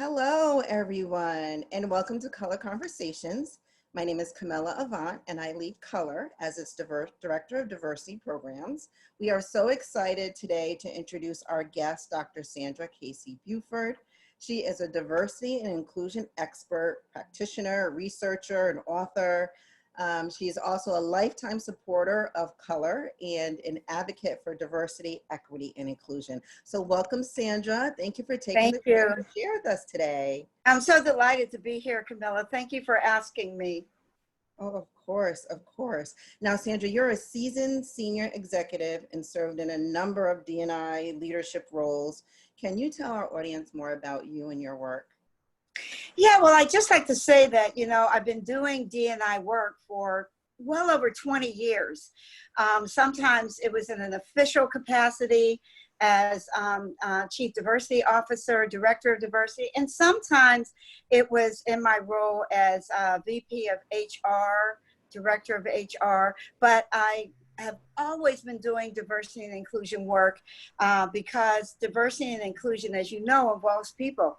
Hello, everyone, and welcome to Color Conversations. My name is Camilla Avant, and I lead Color as its Director of Diversity Programs. We are so excited today to introduce our guest, Dr. Sandra Casey Buford. She is a diversity and inclusion expert, practitioner, researcher, and author. She is also a lifetime supporter of Color and an advocate for diversity, equity, and inclusion. So welcome, Sandra. Thank you for taking the Thank you. time to share with us today. I'm so delighted to be here, Camilla. Thank you for asking me. Oh, of course, of course. Now, Sandra, you're a seasoned senior executive and served in a number of D&I leadership roles. Can you tell our audience more about you and your work? Yeah, well, I'd just like to say that, I've been doing D&I work for well over 20 years. Sometimes it was in an official capacity as Chief Diversity Officer, Director of Diversity, and sometimes it was in my role as VP of HR, Director of HR, but I have always been doing diversity and inclusion work because diversity and inclusion, as you know, involves people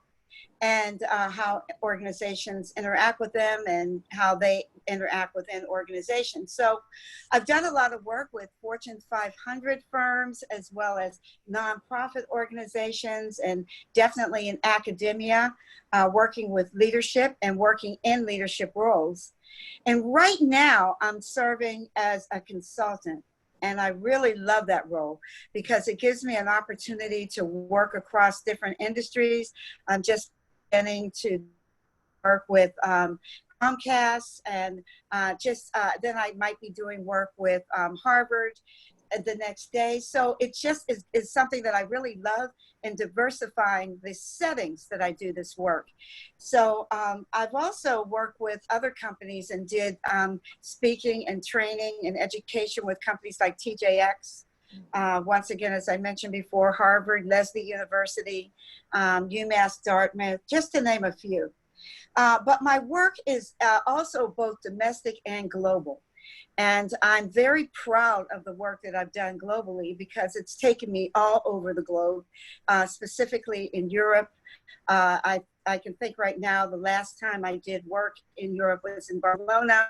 and how organizations interact with them and how they interact within organizations. So I've done a lot of work with Fortune 500 firms as well as nonprofit organizations and definitely in academia, working with leadership and working in leadership roles. And right now I'm serving as a consultant. And I really love that role because it gives me an opportunity to work across different industries. I'm just beginning to work with Comcast and then I might be doing work with Harvard the next day. So it just is something that I really love in diversifying the settings that I do this work. So I've also worked with other companies and did speaking and training and education with companies like TJX. Once again, as I mentioned before, Harvard, Lesley University, UMass Dartmouth, just to name a few. But my work is also both domestic and global. And I'm very proud of the work that I've done globally because it's taken me all over the globe, specifically in Europe. I can think right now, the last time I did work in Europe was in Barcelona.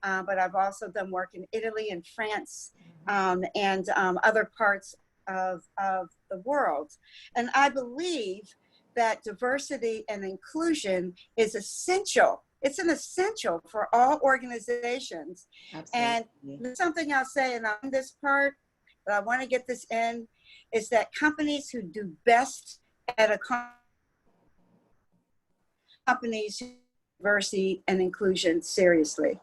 But I've also done work in Italy and France and other parts of the world. And I believe that diversity and inclusion is essential. It's an essential for all organizations. Absolutely. And something I'll say, and on this part, but I want to get this in, is that companies who do best at a companies diversity and inclusion seriously.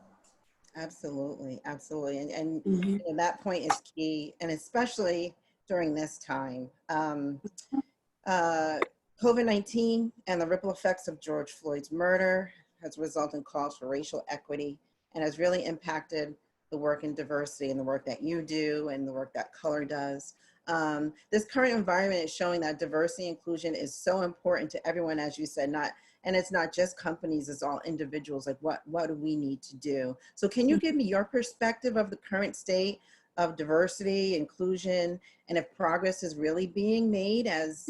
Absolutely, absolutely. And Mm-hmm. that point is key, and especially during this time. COVID-19 and the ripple effects of George Floyd's murder has resulted in calls for racial equity and has really impacted the work in diversity and the work that you do and the work that Color does. This current environment is showing that diversity and inclusion is so important to everyone, as you said, and it's not just companies, it's all individuals. Like what do we need to do? So can you give me your perspective of the current state of diversity, inclusion, and if progress is really being made as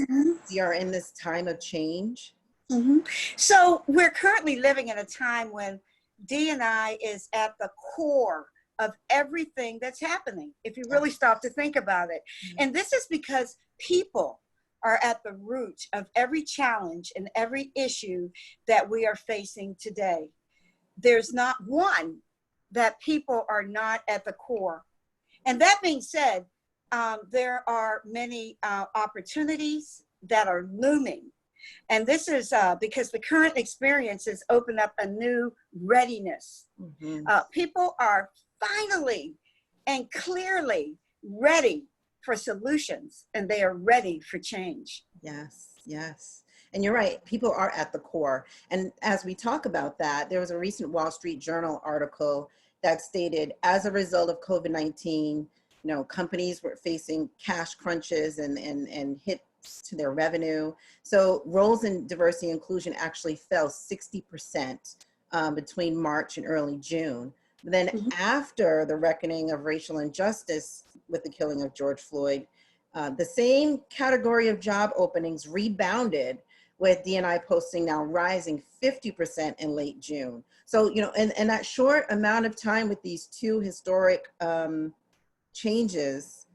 we are in this time of change? Mm-hmm. So we're currently living in a time when D&I is at the core of everything that's happening, if you really stop to think about it. And this is because people are at the root of every challenge and every issue that we are facing today. There's not one that people are not at the core. And that being said, there are many opportunities that are looming. And this is because the current experiences open up a new readiness. People are finally and clearly ready for solutions, and they are ready for change. Yes, yes. And you're right, people are at the core. And as we talk about that, there was a recent Wall Street Journal article that stated, as a result of COVID-19, companies were facing cash crunches and hits to their revenue. So roles in diversity and inclusion actually fell 60% between March and early June. But then after the reckoning of racial injustice with the killing of George Floyd, the same category of job openings rebounded with D&I posting now rising 50% in late June. So, you know, in that short amount of time with these two historic changes,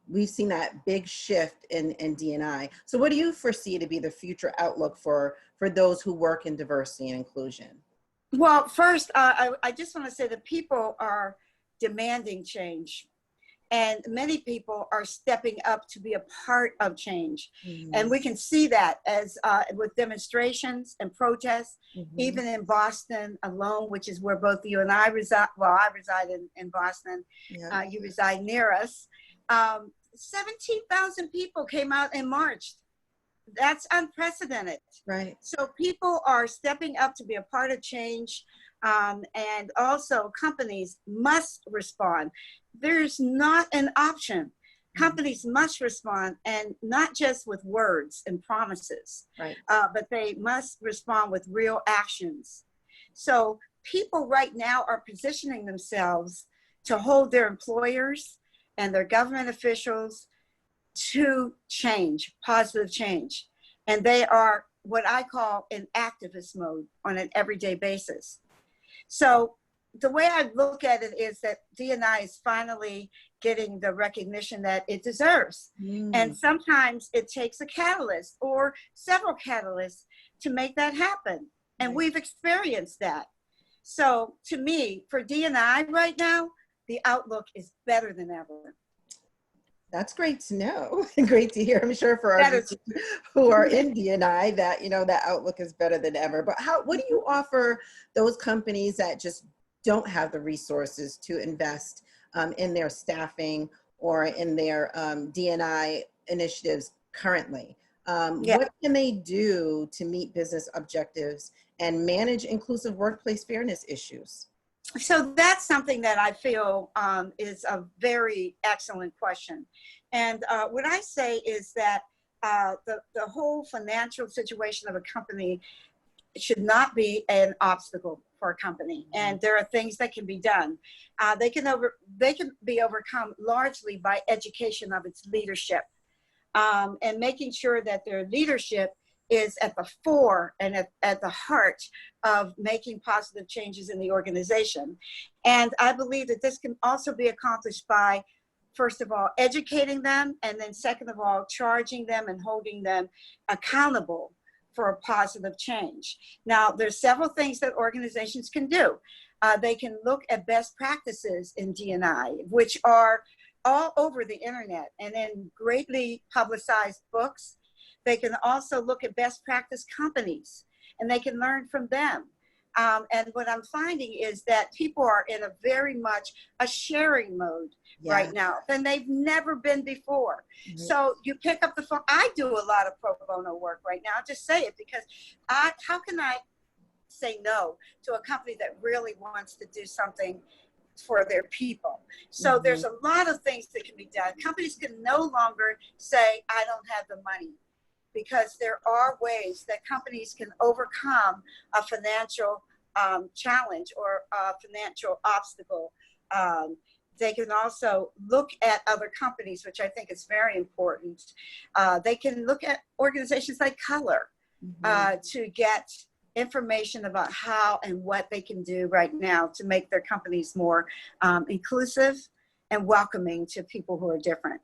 we've seen that big shift in D&I. So what do you foresee to be the future outlook for those who work in diversity and inclusion? Well, first, I just want to say that people are demanding change. And many people are stepping up to be a part of change. Mm-hmm. And we can see that as with demonstrations and protests, Mm-hmm. even in Boston alone, which is where both you and I reside. Well, I reside in Boston. Yeah. You reside near us. 17,000 people came out and marched. That's unprecedented. Right. So people are stepping up to be a part of change. And also companies must respond. There's not an option. Companies must respond, and not just with words and promises, right. But they must respond with real actions. So people right now are positioning themselves to hold their employers and their government officials to change, positive change. And they are what I call in activist mode on an everyday basis. So the way I look at it is that D&I is finally getting the recognition that it deserves. And sometimes it takes a catalyst or several catalysts to make that happen. And we've experienced that. So to me, for D&I right now, the outlook is better than ever. That's great to know. Great to hear. I'm sure for our viewers who are in D&I that, you know, that outlook is better than ever. But what do you offer those companies that just don't have the resources to invest in their staffing or in their D&I initiatives currently? What can they do to meet business objectives and manage inclusive workplace fairness issues? So that's something that I feel is a very excellent question. And what I say is that the whole financial situation of a company should not be an obstacle for a company. And there are things that can be done. They can be overcome largely by education of its leadership and making sure that their leadership is at the fore and at the heart of making positive changes in the organization. And I believe that this can also be accomplished by, first of all, educating them, and then second of all, charging them and holding them accountable for a positive change. Now, there's several things that organizations can do. They can look at best practices in D&I, which are all over the internet and in greatly publicized books. They can also look at best practice companies, and they can learn from them. And what I'm finding is that people are in a very much a sharing mode right now than they've never been before. So you pick up the phone. I do a lot of pro bono work right now. I'll just say it because how can I say no to a company that really wants to do something for their people? So there's a lot of things that can be done. Companies can no longer say, I don't have the money, because there are ways that companies can overcome a financial challenge or a financial obstacle. They can also look at other companies, which I think is very important. They can look at organizations like Color to get information about how and what they can do right now to make their companies more inclusive and welcoming to people who are different.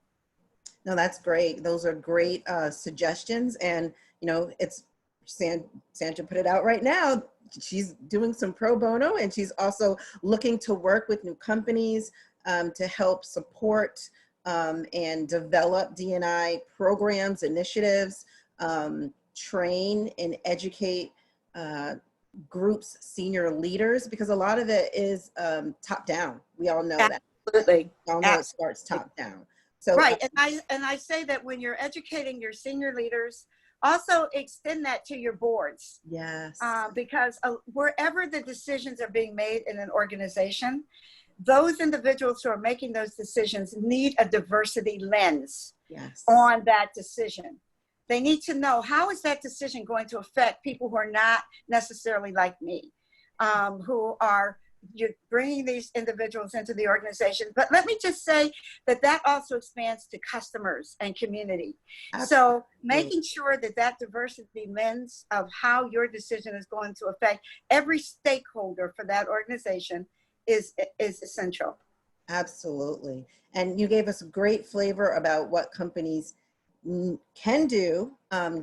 No, that's great. Those are great suggestions. And, you know, it's Sandra put it out right now. She's doing some pro bono, and she's also looking to work with new companies to help support and develop D&I programs, initiatives, train and educate groups, senior leaders, because a lot of it is top down. We all know that. Absolutely. We all know it starts top down. So, right, and I say that when you're educating your senior leaders, also extend that to your boards. Yes. Because wherever the decisions are being made in an organization, those individuals who are making those decisions need a diversity lens on that decision. They need to know, how is that decision going to affect people who are not necessarily like me, who are you're bringing these individuals into the organization. But let me just say that that also expands to customers and community. Absolutely. So making sure that that diversity lens of how your decision is going to affect every stakeholder for that organization is essential. Absolutely. And you gave us a great flavor about what companies can do,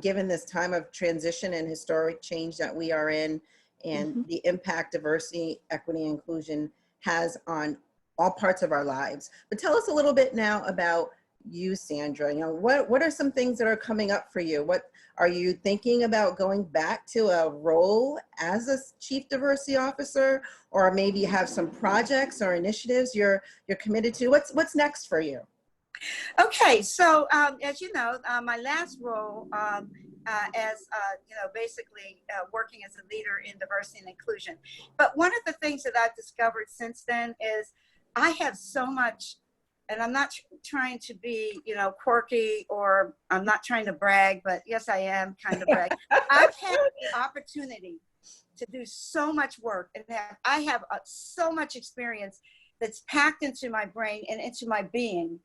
given this time of transition and historic change that we are in, and the impact diversity, equity, and inclusion has on all parts of our lives. But tell us a little bit now about you, Sandra. You know, what are some things that are coming up for you? What are you thinking about, going back to a role as a chief diversity officer, or maybe you have some projects or initiatives you're committed to? What's next for you? Okay, so as you know, my last role as basically working as a leader in diversity and inclusion. But one of the things that I've discovered since then is I have so much, and I'm not trying to be, quirky, or I'm not trying to brag, but yes, I am kind of brag. I've had the opportunity to do so much work, and I have so much experience that's packed into my brain and into my being.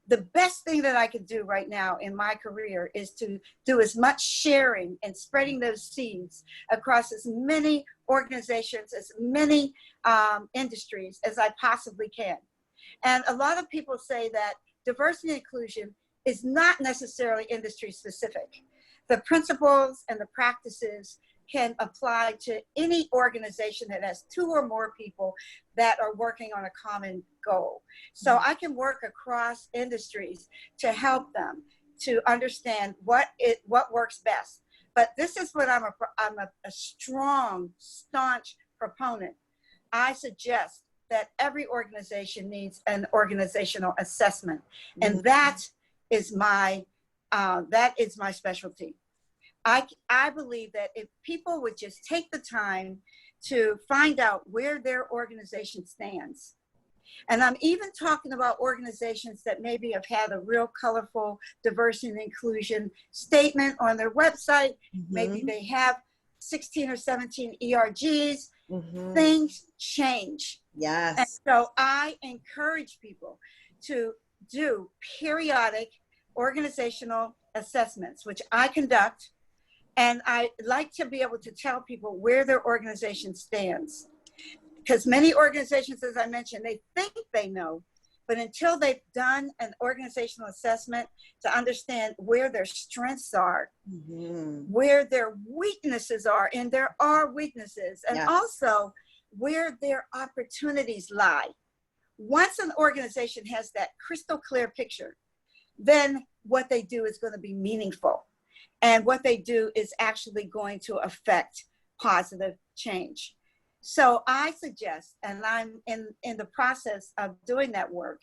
The best thing that I could do right now in my career is to do as much sharing and spreading those seeds across as many organizations, as many industries as I possibly can. And a lot of people say that diversity and inclusion is not necessarily industry specific. The principles and the practices can apply to any organization that has 2 or more people that are working on a common goal. So I can work across industries to help them to understand what works best. But this is what I'm a strong, staunch proponent. I suggest that every organization needs an organizational assessment, and that is my specialty. I believe that if people would just take the time to find out where their organization stands, and I'm even talking about organizations that maybe have had a real colorful diversity and inclusion statement on their website, maybe they have 16 or 17 ERGs, things change. Yes. And so I encourage people to do periodic organizational assessments, which I conduct. And I like to be able to tell people where their organization stands. Because many organizations, as I mentioned, they think they know, but until they've done an organizational assessment to understand where their strengths are, where their weaknesses are, and there are weaknesses, and also where their opportunities lie. Once an organization has that crystal clear picture, then what they do is going to be meaningful. And what they do is actually going to affect positive change. So I suggest, and I'm in the process of doing that work,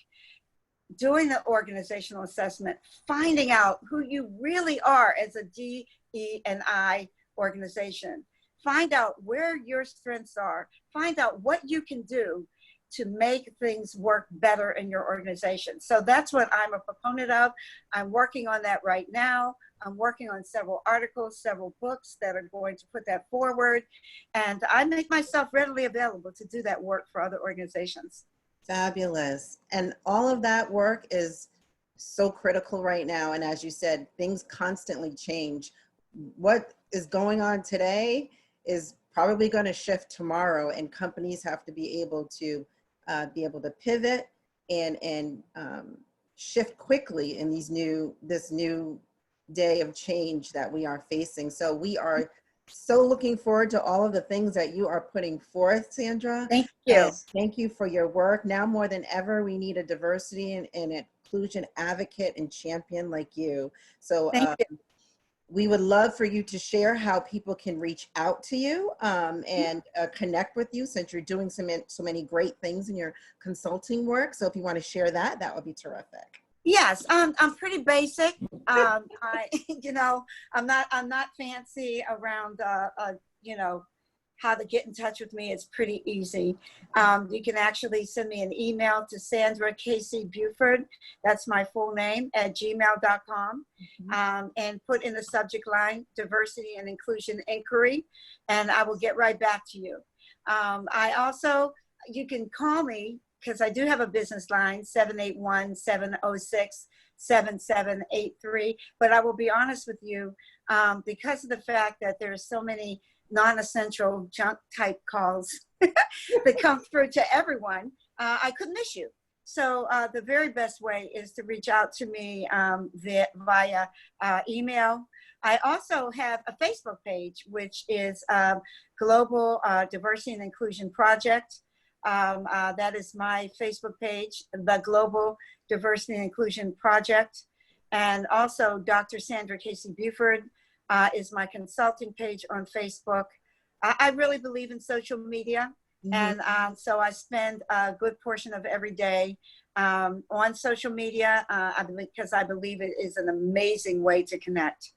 doing the organizational assessment, finding out who you really are as a DE&I organization. Find out where your strengths are. Find out what you can do to make things work better in your organization. So that's what I'm a proponent of. I'm working on that right now. I'm working on several articles, several books that are going to put that forward. And I make myself readily available to do that work for other organizations. Fabulous. And all of that work is so critical right now. And as you said, things constantly change. What is going on today is probably going to shift tomorrow, and companies have to be able to pivot and shift quickly in this new day of change that we are facing. So we are so looking forward to all of the things that you are putting forth, Sandra. Thank you. Thank you for your work. Now more than ever, we need a diversity and inclusion advocate and champion like you. So Thank you. we would love for you to share how people can reach out to you and connect with you, since you're doing so many great things in your consulting work. So if you want to share that, that would be terrific. Yes, I'm pretty basic. I'm not fancy around, how to get in touch with me. It's pretty easy. You can actually send me an email to Sandra Casey Buford. That's my full name at gmail.com, and put in the subject line, diversity and inclusion inquiry, and I will get right back to you. I also you can call me because I do have a business line, 781-706-7783. But I will be honest with you, because of the fact that there's so many non-essential junk type calls that come through to everyone, I could miss you. So the very best way is to reach out to me via email. I also have a Facebook page, which is Global Diversity and Inclusion Project. That is my Facebook page, the Global Diversity and Inclusion Project. And also Dr. Sandra Casey Buford is my consulting page on Facebook. I really believe in social media. Mm-hmm. And so I spend a good portion of every day on social media because I believe it is an amazing way to connect.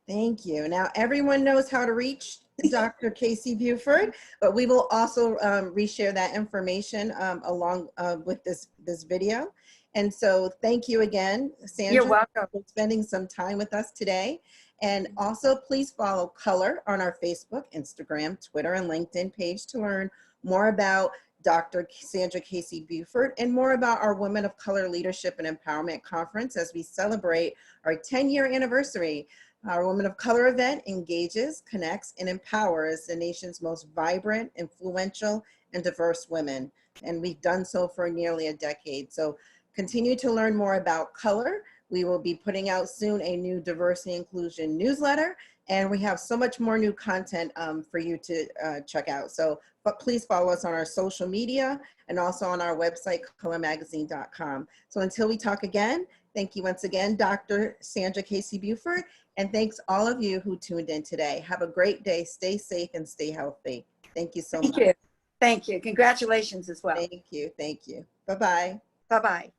Thank you. Now everyone knows how to reach Dr. Casey Buford, but we will also reshare that information along with this video. And so thank you again, Sandra. You're welcome. For spending some time with us today. And also please follow Color on our Facebook, Instagram, Twitter, and LinkedIn page to learn more about Dr. Sandra Casey Buford and more about our Women of Color Leadership and Empowerment Conference as we celebrate our 10-year anniversary. Our Women of Color event engages, connects, and empowers the nation's most vibrant, influential, and diverse women. And we've done so for nearly a decade. So continue to learn more about color. We will be putting out soon a new diversity inclusion newsletter, and we have so much more new content for you to check out. So, but please follow us on our social media and also on our website, colormagazine.com. So until we talk again, thank you once again, Dr. Sandra Casey Buford, and thanks all of you who tuned in today. Have a great day, stay safe, and stay healthy. Thank you so much. Thank you. Thank you. Congratulations as well. Thank you. Thank you. Bye-bye. Bye-bye.